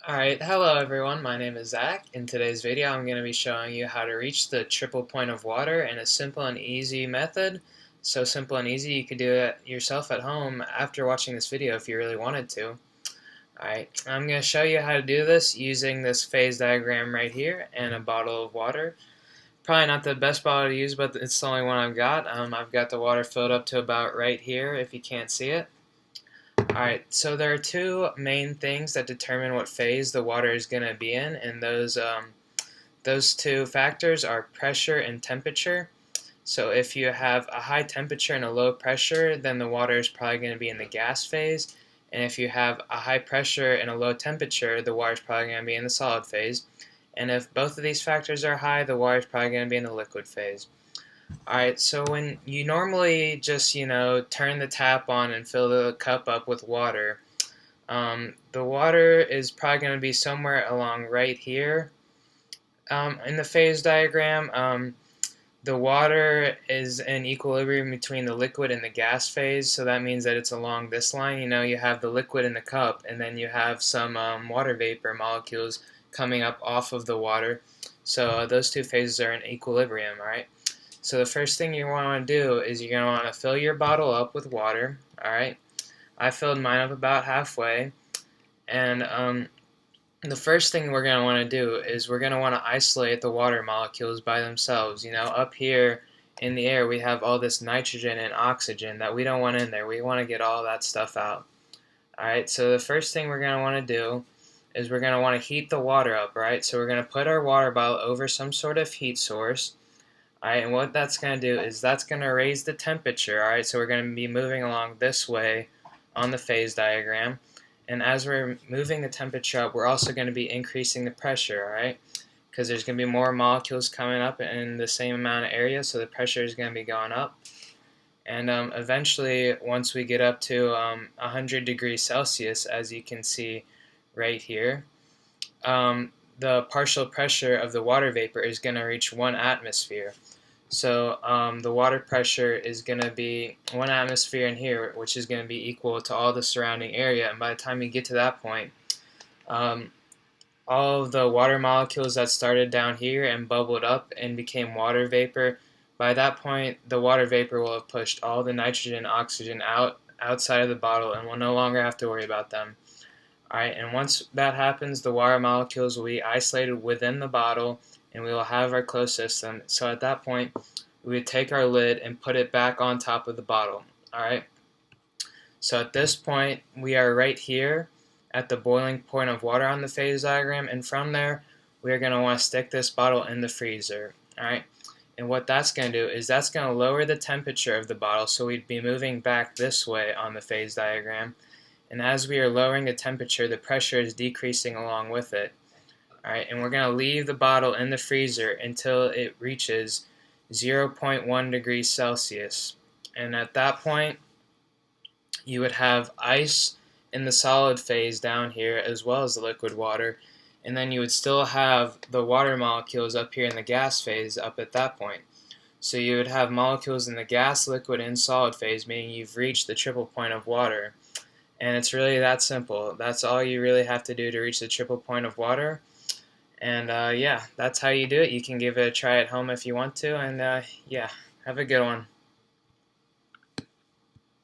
Alright, hello everyone, my name is Zach. In today's video I'm going to be showing you how to reach the triple point of water in a simple and easy method. So simple and easy you could do it yourself at home after watching this video if you really wanted to. Alright, I'm going to show you how to do this using this phase diagram right here and a bottle of water. Probably not the best bottle to use, but it's the only one I've got. I've got the water filled up to about right here if you can't see it. Alright, so there are two main things that determine what phase the water is going to be in, and those two factors are pressure and temperature. So if you have a high temperature and a low pressure, then the water is probably going to be in the gas phase, and if you have a high pressure and a low temperature, the water is probably going to be in the solid phase, and if both of these factors are high, the water is probably going to be in the liquid phase. Alright, so when you normally just, turn the tap on and fill the cup up with water, the water is probably going to be somewhere along right here. In the phase diagram, the water is in equilibrium between the liquid and the gas phase, so that means that it's along this line. You have the liquid in the cup, and then you have some water vapor molecules coming up off of the water. So those two phases are in equilibrium, alright? So the first thing you want to do is you're going to want to fill your bottle up with water. Alright, I filled mine up about halfway, and the first thing we're going to want to do is we're going to want to isolate the water molecules by themselves. Up here in the air we have all this nitrogen and oxygen that we don't want in there. We want to get all that stuff out. Alright, so the first thing we're going to want to do is we're going to want to heat the water up, right? So we're going to put our water bottle over some sort of heat source. Alright, and what that's going to do is that's going to raise the temperature. Alright, so we're going to be moving along this way on the phase diagram. And as we're moving the temperature up, we're also going to be increasing the pressure, alright? Because there's going to be more molecules coming up in the same amount of area, so the pressure is going to be going up. And eventually, once we get up to 100 degrees Celsius, as you can see right here, the partial pressure of the water vapor is going to reach 1 atmosphere. So the water pressure is going to be 1 atmosphere in here, which is going to be equal to all the surrounding area. And by the time you get to that point, all of the water molecules that started down here and bubbled up and became water vapor, by that point the water vapor will have pushed all the nitrogen and oxygen outside of the bottle, and we'll no longer have to worry about them. Alright, and once that happens, the water molecules will be isolated within the bottle, and we will have our closed system. So at that point, we would take our lid and put it back on top of the bottle. Alright, so at this point, we are right here at the boiling point of water on the phase diagram, and from there, we are going to want to stick this bottle in the freezer. Alright, and what that's going to do is that's going to lower the temperature of the bottle, so we'd be moving back this way on the phase diagram. And as we are lowering the temperature, the pressure is decreasing along with it. Alright, and we're going to leave the bottle in the freezer until it reaches 0.1 degrees Celsius. And at that point, you would have ice in the solid phase down here as well as the liquid water. And then you would still have the water molecules up here in the gas phase up at that point. So you would have molecules in the gas, liquid, and solid phase, meaning you've reached the triple point of water. And it's really that simple. That's all you really have to do to reach the triple point of water. And yeah, that's how you do it. You can give it a try at home if you want to. And yeah, have a good one.